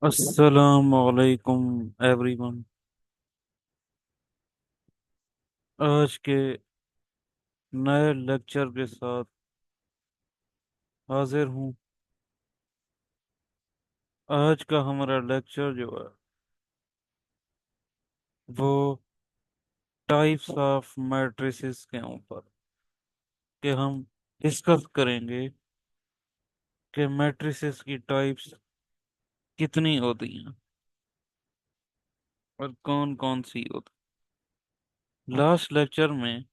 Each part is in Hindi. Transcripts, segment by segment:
अस्सलाम वालेकुम एवरीवन। आज के नए लेक्चर के साथ हाजिर हूँ। आज का हमारा लेक्चर जो है वो टाइप्स ऑफ मैट्रिसेस के ऊपर कि हम डिस्कस करेंगे कि मैट्रिसेस की टाइप्स कितनी होती हैं और कौन कौन सी होती। लास्ट लेक्चर में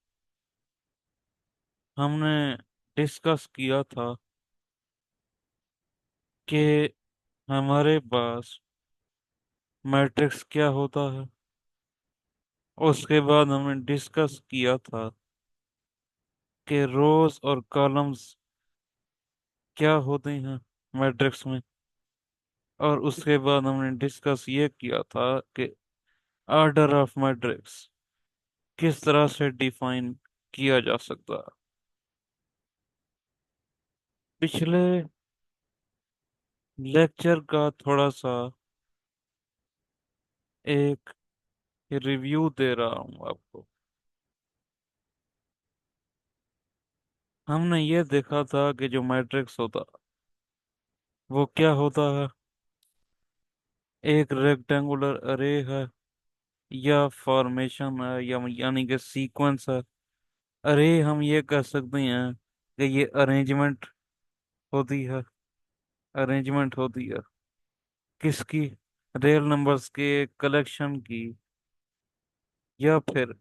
हमने डिस्कस किया था कि हमारे पास मैट्रिक्स क्या होता है। उसके बाद हमने डिस्कस किया था कि रोज और कॉलम्स क्या होते हैं मैट्रिक्स में। और उसके बाद हमने डिस्कस ये किया था कि ऑर्डर ऑफ मैट्रिक्स किस तरह से डिफाइन किया जा सकता है। पिछले लेक्चर का थोड़ा सा एक रिव्यू दे रहा हूँ आपको। हमने ये देखा था कि जो मैट्रिक्स होता वो क्या होता है, एक रेक्टेंगुलर अरे है या फॉर्मेशन है या यानी कि सीक्वेंस है। अरे हम ये कह सकते हैं कि ये होती है अरेंजमेंट होती है किसकी, रियल नंबर्स के कलेक्शन की, या फिर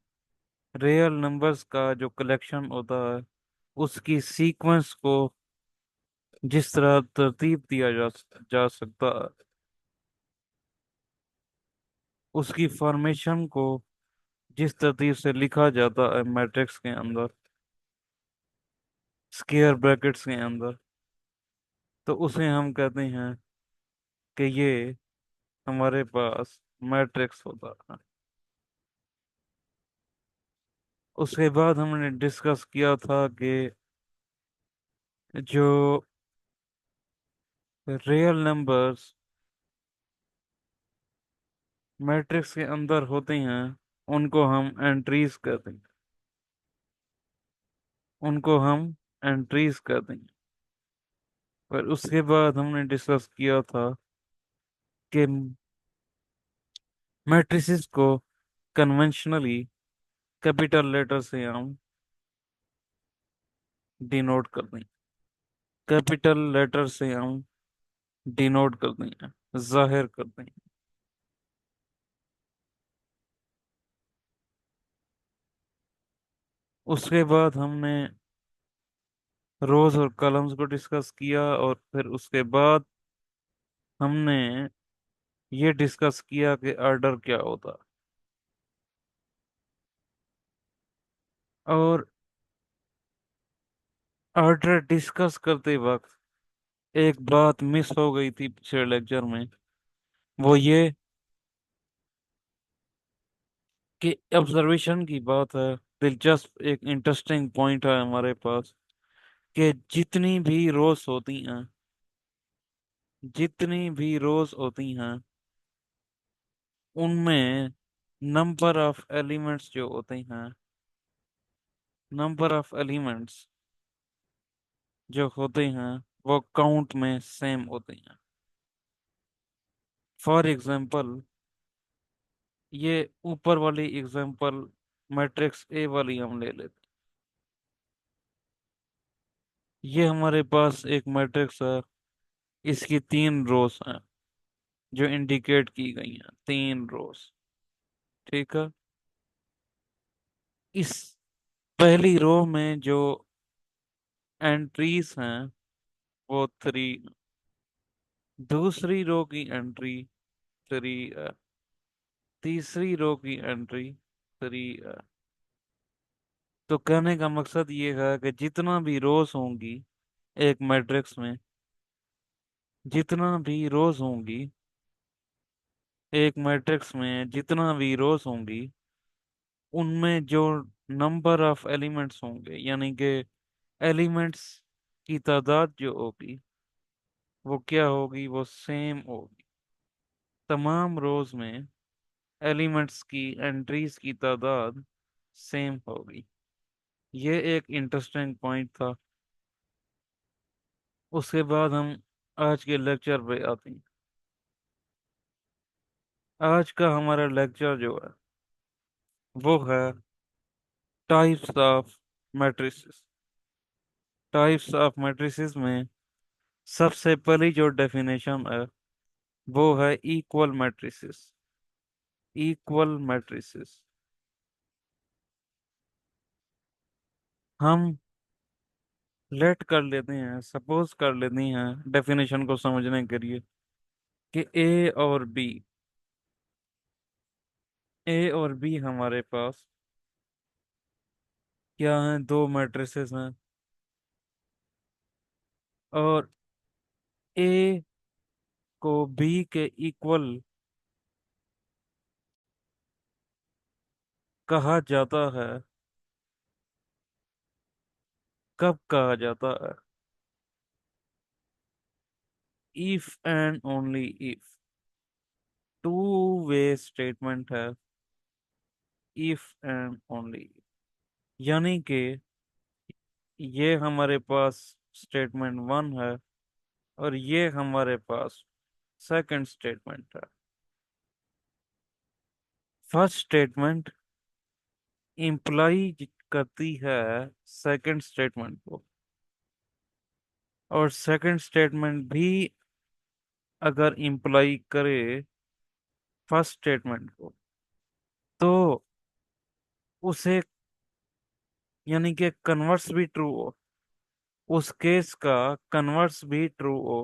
रियल नंबर्स का जो कलेक्शन होता है उसकी सीक्वेंस को जिस तरह तरतीब दिया जा सकता है, उसकी फॉर्मेशन को जिस तरतीब से लिखा जाता है मैट्रिक्स के अंदर, स्क्वायर ब्रैकेट्स के अंदर, तो उसे हम कहते हैं कि ये हमारे पास मैट्रिक्स होता है। उसके बाद हमने डिस्कस किया था कि जो रियल नंबर्स मैट्रिक्स के अंदर होते हैं उनको हम एंट्रीज कहते हैं, उनको हम एंट्रीज कहते हैं। पर उसके बाद हमने डिस्कस किया था कि मैट्रिसेस को कन्वेंशनली कैपिटल लेटर से हम डिनोट करते हैं, कैपिटल लेटर से हम डिनोट करते हैं, जाहिर करते हैं। उसके बाद हमने रोज और कॉलम्स को डिस्कस किया और फिर उसके बाद हमने ये डिस्कस किया कि ऑर्डर क्या होता है। और ऑर्डर डिस्कस करते वक्त एक बात मिस हो गई थी पिछले लेक्चर में, वो ये कि ऑब्जर्वेशन की बात है, दिलचस्प एक इंटरेस्टिंग पॉइंट है हमारे पास कि जितनी भी रोज होती हैं उनमें नंबर ऑफ एलिमेंट्स जो होते हैं, नंबर ऑफ एलिमेंट्स जो होते हैं वो काउंट में सेम होते हैं। फॉर एग्जांपल, ये ऊपर वाली एग्जांपल मैट्रिक्स ए वाली हम ले लेते। ये हमारे पास एक मैट्रिक्स है, इसकी 3 रोज हैं जो इंडिकेट की गई हैं, 3 रोज। ठीक है। इस पहली रो में जो एंट्रीज हैं वो 3, दूसरी रो की एंट्री 3 है, तीसरी रो की एंट्री 3 है। तो कहने का मकसद ये है कि एक मैट्रिक्स में जितना भी रोज होंगी जितना भी रोज होंगी उनमें जो नंबर ऑफ एलिमेंट्स होंगे यानी कि एलिमेंट्स की तादाद जो होगी वो क्या होगी, वो सेम होगी। तमाम रोज में एलिमेंट्स की एंट्रीज की तादाद सेम होगी। ये एक इंटरेस्टिंग पॉइंट था। उसके बाद हम आज के लेक्चर पे आते हैं। आज का हमारा लेक्चर जो है वो है types of matrices. Types of matrices में सबसे पहली जो डेफिनेशन है वो है इक्वल मैट्रिसेस। इक्वल मैट्रिसेस हम लेट कर लेते हैं, सपोज कर लेते हैं डेफिनेशन को समझने के लिए कि ए और बी हमारे पास क्या हैं, दो मैट्रिसेस हैं। और ए को बी के इक्वल कहा जाता है। कब कहा जाता है? If and only if. Two way statement है। इफ एंड ओनली, यानी कि ये हमारे पास स्टेटमेंट वन है और ये हमारे पास सेकंड स्टेटमेंट है। फर्स्ट स्टेटमेंट इम्प्लाई करती है सेकंड स्टेटमेंट को, और सेकंड स्टेटमेंट भी अगर इम्प्लाई करे फर्स्ट स्टेटमेंट को तो उसे, यानी कि कन्वर्स भी ट्रू हो, उस केस का कन्वर्स भी ट्रू हो।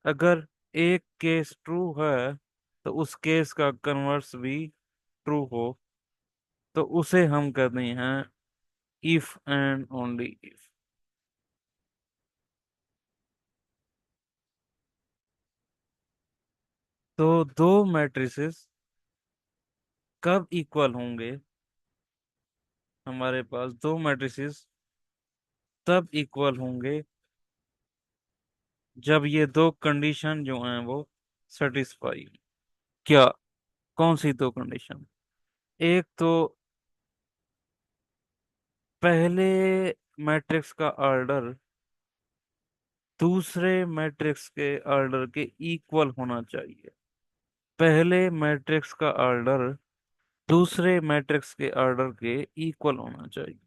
अगर एक केस ट्रू है तो उस केस का कन्वर्स भी ट्रू हो, तो उसे हम कहते हैं इफ एंड ओनली इफ। तो दो मैट्रिसेस कब इक्वल होंगे? हमारे पास दो मैट्रिसेस तब इक्वल होंगे जब ये दो कंडीशन जो हैं वो सेटिस्फाई। क्या? कौन सी दो कंडीशन? एक तो पहले मैट्रिक्स का ऑर्डर दूसरे मैट्रिक्स के ऑर्डर के इक्वल होना चाहिए। पहले मैट्रिक्स का ऑर्डर दूसरे मैट्रिक्स के ऑर्डर के इक्वल होना चाहिए।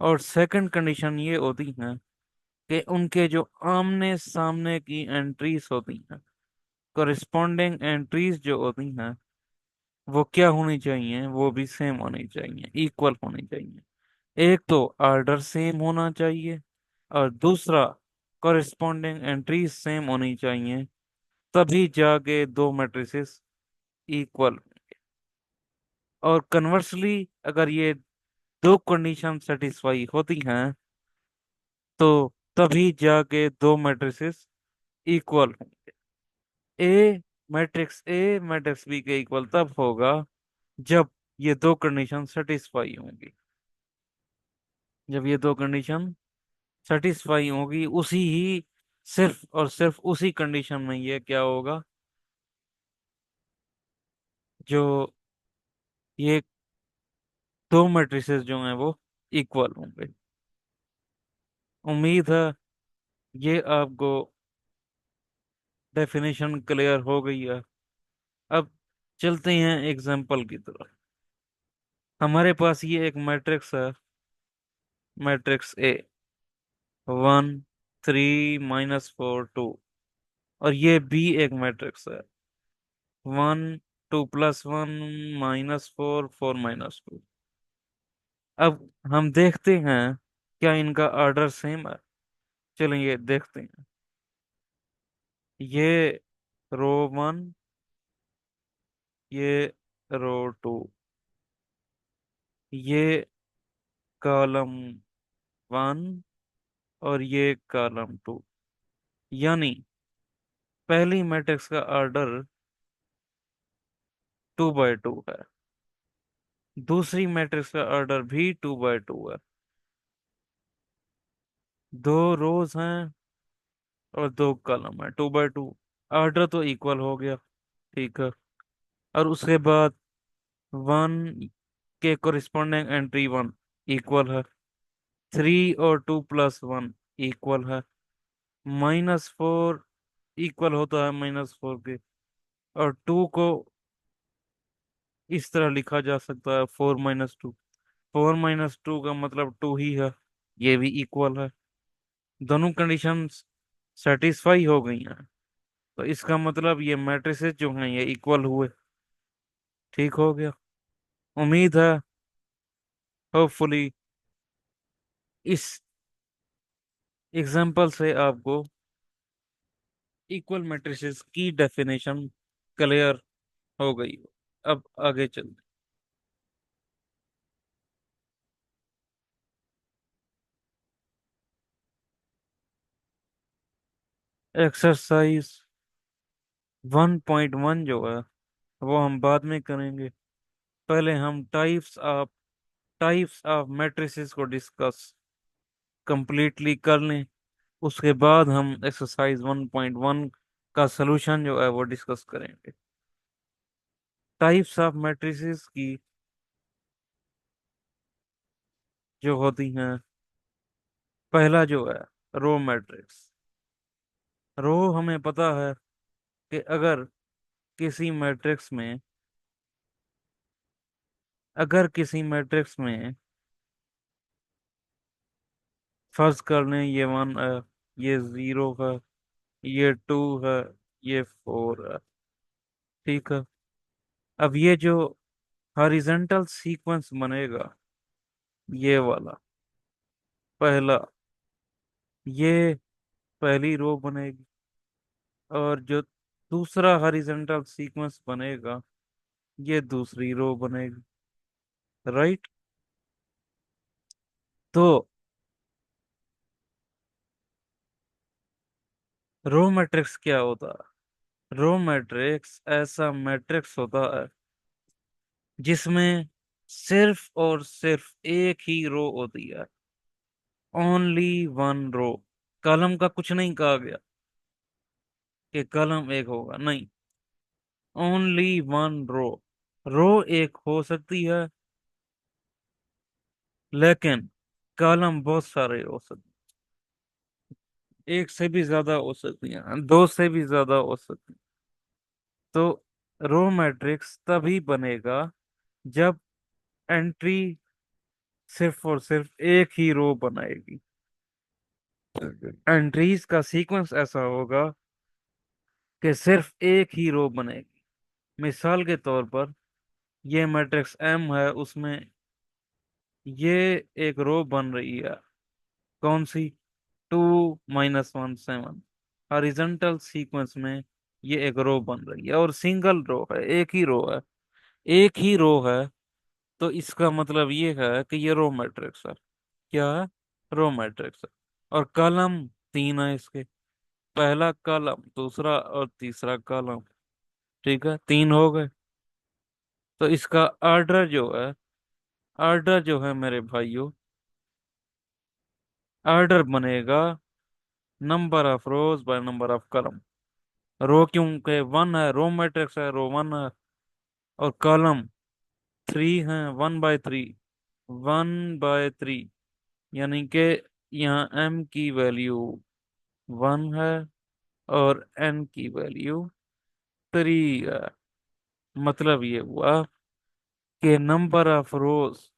और सेकंड कंडीशन ये होती है कि उनके जो आमने सामने की एंट्रीज होती हैं, कॉरिस्पॉन्डिंग एंट्रीज जो होती हैं, वो क्या होनी चाहिए, वो भी सेम होनी चाहिए, इक्वल होनी चाहिए। एक तो ऑर्डर सेम होना चाहिए और दूसरा कॉरिस्पॉन्डिंग एंट्रीज सेम होनी चाहिए, तभी जाके दो मैट्रिसेस इक्वल। और कन्वर्सली अगर ये दो कंडीशन सेटिस्फाई होती हैं तो तभी जाके दो मैट्रिसेस इक्वल होंगे। ए मैट्रिक्स बी के इक्वल तब होगा जब ये दो कंडीशन सेटिस्फाई होंगी। जब ये दो कंडीशन सेटिस्फाई होगी, उसी ही सिर्फ और सिर्फ उसी कंडीशन में ये क्या होगा, जो ये दो मैट्रिसेस जो हैं वो इक्वल होंगे। उम्मीद है ये आपको डेफिनेशन क्लियर हो गई है। अब चलते हैं एग्जाम्पल की तरफ। हमारे पास ये एक मैट्रिक्स है, मैट्रिक्स ए, 1 3 - 4 2। और ये बी एक मैट्रिक्स है, 1 2 + 1 - 4 4 - 2। अब हम देखते हैं क्या इनका ऑर्डर सेम है। चलिए देखते हैं। ये रो 1, ये रो 2, ये कॉलम 1 और ये कॉलम 2। यानी पहली मैट्रिक्स का ऑर्डर 2 × 2 है, दूसरी मैट्रिक्स का ऑर्डर भी 2 × 2 है। दो रोज हैं और दो कॉलम है, 2 बाय 2। ऑर्डर तो इक्वल हो गया। ठीक है। और उसके बाद वन के कोरिस्पोंडिंग एंट्री वन इक्वल है। 3 और 2 + 1 इक्वल है। -4 इक्वल होता है -4 के। और टू को इस तरह लिखा जा सकता है, 4 - 2। 4 - 2 का मतलब 2 ही है। ये भी इक्वल है। दोनों कंडीशंस सेटिस्फाई हो गई हैं। तो इसका मतलब ये मैट्रिसेस जो हैं ये इक्वल हुए। ठीक हो गया। उम्मीद है होपफुली इस एग्जांपल से आपको इक्वल मैट्रिसेस की डेफिनेशन क्लियर हो गई हो। अब आगे चलते। एक्सरसाइज 1.1 जो है वो हम बाद में करेंगे। पहले हम टाइप्स ऑफ मैट्रिसेस को डिस्कस कंप्लीटली कर लें। उसके बाद हम एक्सरसाइज 1.1 का सलूशन जो है वो डिस्कस करेंगे। टाइप्स ऑफ मैट्रिसेस की जो होती हैं, पहला जो है रो मैट्रिक्स। रो हमें पता है कि किसी मैट्रिक्स में अगर किसी मैट्रिक्स में फर्ज कर लें ये 1 है, ये 0 है, ये 2 है, ये 4 है। ठीक है। अब ये जो हॉरिजॉन्टल सीक्वेंस बनेगा, ये वाला पहला, ये पहली रो बनेगी। और जो दूसरा हॉरिजॉन्टल सीक्वेंस बनेगा, ये दूसरी रो बनेगी। राइट। तो रो मैट्रिक्स क्या होता है? रो मैट्रिक्स ऐसा मैट्रिक्स होता है जिसमें सिर्फ और सिर्फ एक ही रो होती है। Only one row. कॉलम का कुछ नहीं कहा गया कि कॉलम एक होगा, नहीं। Only one row. रो एक हो सकती है लेकिन कॉलम बहुत सारे हो सकते हैं। एक से भी ज्यादा हो सकती हैं, दो से भी ज्यादा हो सकती हैं। तो रो मैट्रिक्स तभी बनेगा जब एंट्री सिर्फ और सिर्फ एक ही रो बनाएगी। एंट्रीज का सीक्वेंस ऐसा होगा कि सिर्फ एक ही रो बनेगी। मिसाल के तौर पर ये मैट्रिक्स एम है, उसमें ये एक रो बन रही है। कौन सी? 2 - 1 7। हॉरिजॉन्टल सीक्वेंस में ये एक रो बन रही है और सिंगल रो है, एक ही रो है। एक ही रो है तो इसका मतलब ये है कि ये रो मैट्रिक्स है। क्या है? रो मैट्रिक्स है। और कॉलम तीन है इसके। पहला कॉलम, दूसरा और तीसरा कॉलम। ठीक है, तीन हो गए। तो इसका ऑर्डर जो है मेरे भाइयों, ऑर्डर बनेगा number of rows by number of column. Row क्योंकि वन है, रो मैट्रिक्स है, रो वन है। और कॉलम थ्री है, 1/3। 1/3 यानी कि यहाँ m की वैल्यू 1 है और n की वैल्यू 3 है। मतलब ये हुआ कि नंबर ऑफ रोज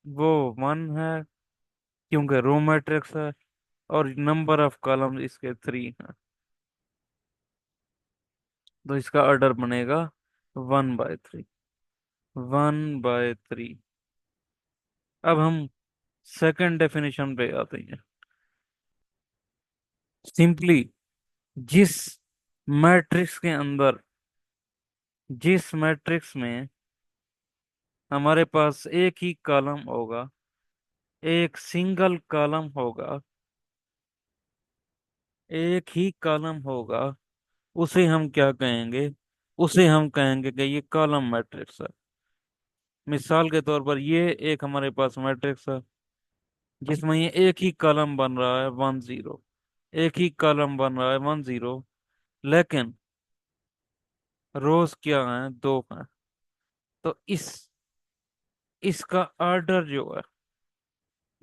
वो 1 है क्योंकि रो मैट्रिक्स है। और नंबर ऑफ कॉलम इसके 3 है। तो इसका ऑर्डर बनेगा 1/3। 1/3। अब हम सेकंड डेफिनेशन पे आते हैं। सिंपली जिस मैट्रिक्स के अंदर, जिस मैट्रिक्स में हमारे पास एक ही कॉलम होगा, एक सिंगल कॉलम होगा, एक ही कॉलम होगा, उसे हम क्या कहेंगे? उसे हम कहेंगे कि ये कॉलम मैट्रिक्स है। मिसाल के तौर पर ये एक हमारे पास मैट्रिक्स है जिसमें ये एक ही कॉलम बन रहा है, 1 0। एक ही कॉलम बन रहा है 1 0, लेकिन रोज क्या है, 2 है। तो इसका ऑर्डर जो है,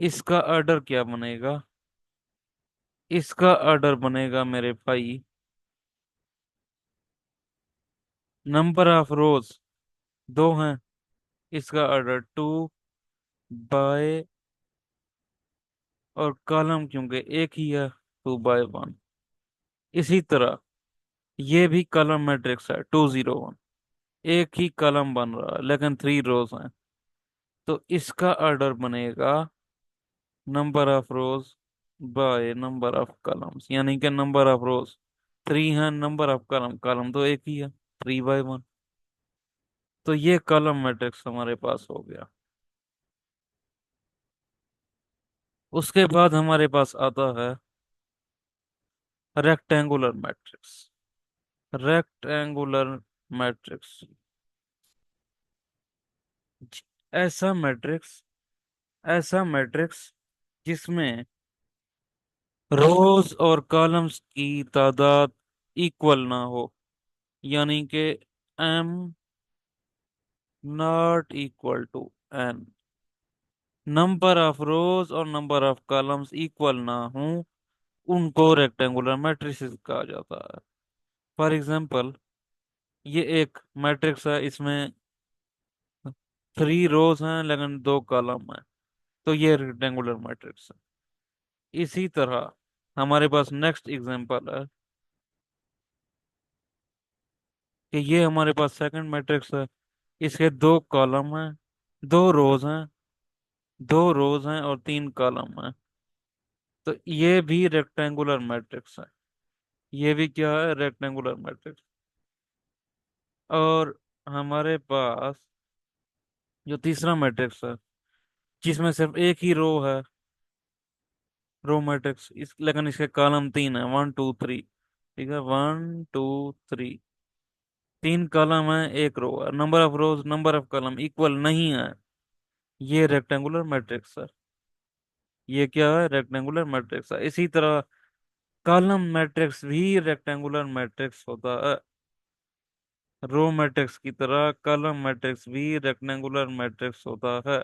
इसका ऑर्डर क्या बनेगा? इसका ऑर्डर बनेगा मेरे भाई, नंबर ऑफ रोज 2 हैं, इसका ऑर्डर 2 बाय, और कॉलम क्योंकि एक ही है, 2 बाय 1। इसी तरह ये भी कॉलम मैट्रिक्स है 2 0 1, एक ही कॉलम बन रहा है लेकिन 3 रोज हैं। तो इसका ऑर्डर बनेगा number of rows by number of columns, यानी कि नंबर ऑफ रोज 3 है, नंबर ऑफ कॉलम, कॉलम तो एक ही है, 3 बाय 1। तो ये कॉलम मैट्रिक्स हमारे पास हो गया। उसके बाद हमारे पास आता है रेक्टेंगुलर मैट्रिक्स। रेक्टेंगुलर मैट्रिक्स ऐसा मैट्रिक्स, ऐसा मैट्रिक्स जिसमें रोज और कॉलम्स की तादाद इक्वल ना हो, यानी कि m not equal to n, number of rows और नंबर ऑफ कॉलम्स इक्वल ना हो, उनको रेक्टेंगुलर मैट्रिसेस कहा जाता है। फॉर एग्जांपल, ये एक मैट्रिक्स है, इसमें 3 रोज हैं लेकिन 2 कॉलम हैं, तो ये रेक्टेंगुलर मैट्रिक्स है। इसी तरह हमारे पास नेक्स्ट एग्जांपल है कि ये हमारे पास सेकंड मैट्रिक्स है, इसके 2 कॉलम हैं, 2 रोज हैं, 2 रोज हैं और 3 कॉलम हैं। तो ये भी रेक्टेंगुलर मैट्रिक्स है, ये भी क्या है, रेक्टेंगुलर मैट्रिक्स। और हमारे पास जो तीसरा मैट्रिक्स है, जिसमें सिर्फ एक ही रो है, रो मैट्रिक्स, इस लेकिन इसके कॉलम 3 है, 1 2 3। ठीक है, 1 2 3, 3 कॉलम है, एक रो है, number of rose number of column equal नहीं है, ये रेक्टेंगुलर मैट्रिक्स है। ये क्या है, रेक्टेंगुलर मैट्रिक्स है। इसी तरह कॉलम मैट्रिक्स भी रेक्टेंगुलर मैट्रिक्स होता है, रो मैट्रिक्स की तरह कॉलम मैट्रिक्स भी रेक्टेंगुलर मैट्रिक्स होता है।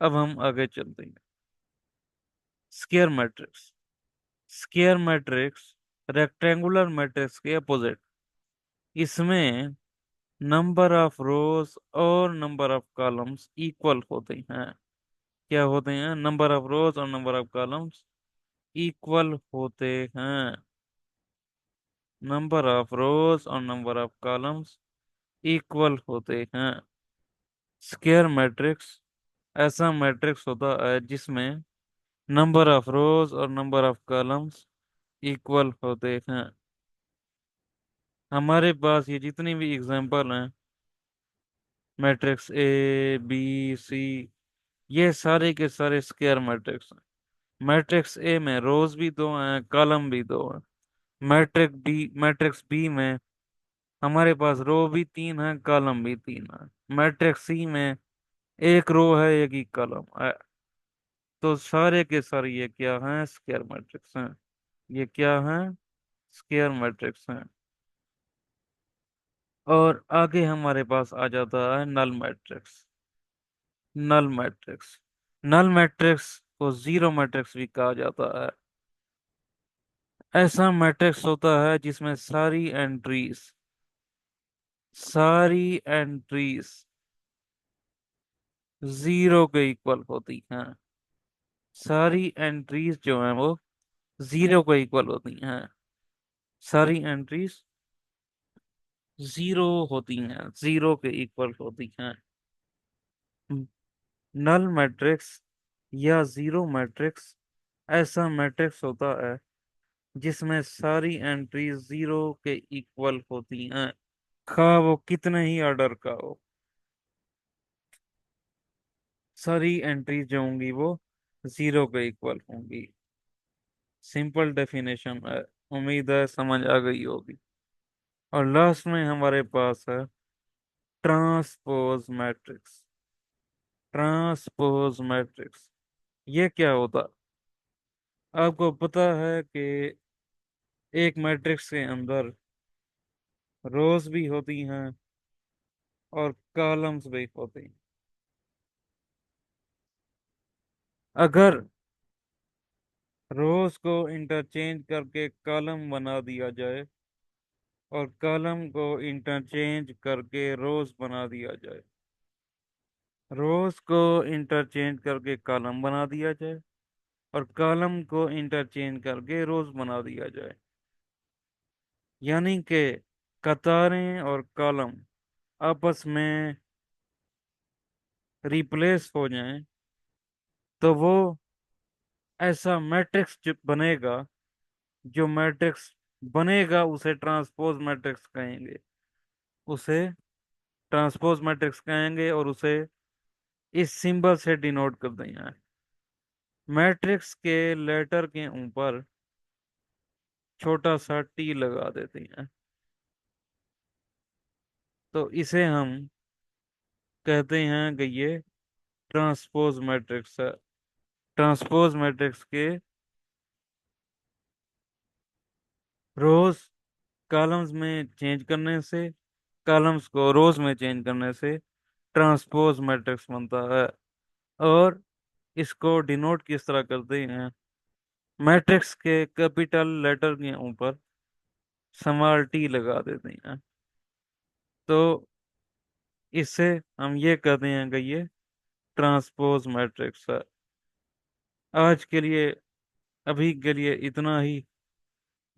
अब हम आगे चलते हैं। Square matrix, square matrix rectangular matrix के अपोजिट, इसमें नंबर ऑफ रोज और नंबर ऑफ कॉलम्स इक्वल होते हैं। क्या होते हैं, नंबर ऑफ रोज और नंबर ऑफ कॉलम्स इक्वल होते हैं, नंबर ऑफ रोज और नंबर ऑफ कॉलम्स इक्वल होते हैं। स्क्वायर मैट्रिक्स ऐसा मैट्रिक्स होता है जिसमें नंबर ऑफ रोज और नंबर ऑफ कॉलम्स इक्वल होते हैं। हमारे पास ये जितनी भी एग्जांपल हैं, मैट्रिक्स ए बी सी, ये सारे के सारे स्क्वायर मैट्रिक्स हैं। मैट्रिक्स ए में रोज भी 2 हैं, कॉलम भी 2 हैं। मैट्रिक्स बी में हमारे पास रो भी 3 है, कॉलम भी 3 है। मैट्रिक्स सी में एक रो है, एक ही कॉलम है। तो सारे के सारे ये क्या हैं, स्क्वायर मैट्रिक्स हैं। ये क्या हैं, स्क्वायर मैट्रिक्स हैं। और आगे हमारे पास आ जाता है null matrix. Null matrix, null matrix को जीरो मैट्रिक्स भी कहा जाता है। ऐसा मैट्रिक्स होता है जिसमें सारी एंट्रीज जीरो के इक्वल होती हैं। सारी एंट्रीज जो हैं वो जीरो के इक्वल होती हैं। सारी एंट्रीज जीरो होती हैं, जीरो के इक्वल होती हैं। नल मैट्रिक्स या जीरो मैट्रिक्स ऐसा मैट्रिक्स होता है जिसमें सारी एंट्रीज जीरो के इक्वल होती हैं, खा वो कितने ही ऑर्डर का हो। सारी एंट्रीज जो होंगी वो जीरो के इक्वल होंगी। सिंपल डेफिनेशन है, उम्मीद है समझ आ गई होगी। और लास्ट में हमारे पास है ट्रांसपोज मैट्रिक्स। ट्रांसपोज मैट्रिक्स ये क्या होता? आपको पता है कि एक मैट्रिक्स के अंदर रोज भी होती हैं और कॉलम्स भी होती हैं। अगर रोज को इंटरचेंज करके कॉलम बना दिया जाए और कॉलम को इंटरचेंज करके रोज बना दिया जाए, रोज को इंटरचेंज करके कॉलम बना दिया जाए और कॉलम को इंटरचेंज करके रोज बना दिया जाए, यानी कि कतारें और कॉलम आपस में रिप्लेस हो जाएं, तो वो ऐसा मैट्रिक्स जो बनेगा, जो मैट्रिक्स बनेगा उसे ट्रांसपोज मैट्रिक्स कहेंगे। उसे ट्रांसपोज मैट्रिक्स कहेंगे और उसे इस सिंबल से डिनोट कर देंगे। मैट्रिक्स के लेटर के ऊपर छोटा सा टी लगा देते हैं, तो इसे हम कहते हैं कि ये ट्रांसपोज मैट्रिक्स है। ट्रांसपोज मैट्रिक्स के रोज कॉलम्स में चेंज करने से, कॉलम्स को रोज में चेंज करने से ट्रांसपोज मैट्रिक्स बनता है। और इसको डिनोट किस तरह करते हैं? मैट्रिक्स के कैपिटल लेटर के ऊपर स्मॉल टी लगा देते हैं, तो इससे हम ये कहते हैं कि ये ट्रांसपोज मैट्रिक्स है। आज के लिए, अभी के लिए इतना ही।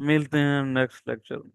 मिलते हैं नेक्स्ट लेक्चर में।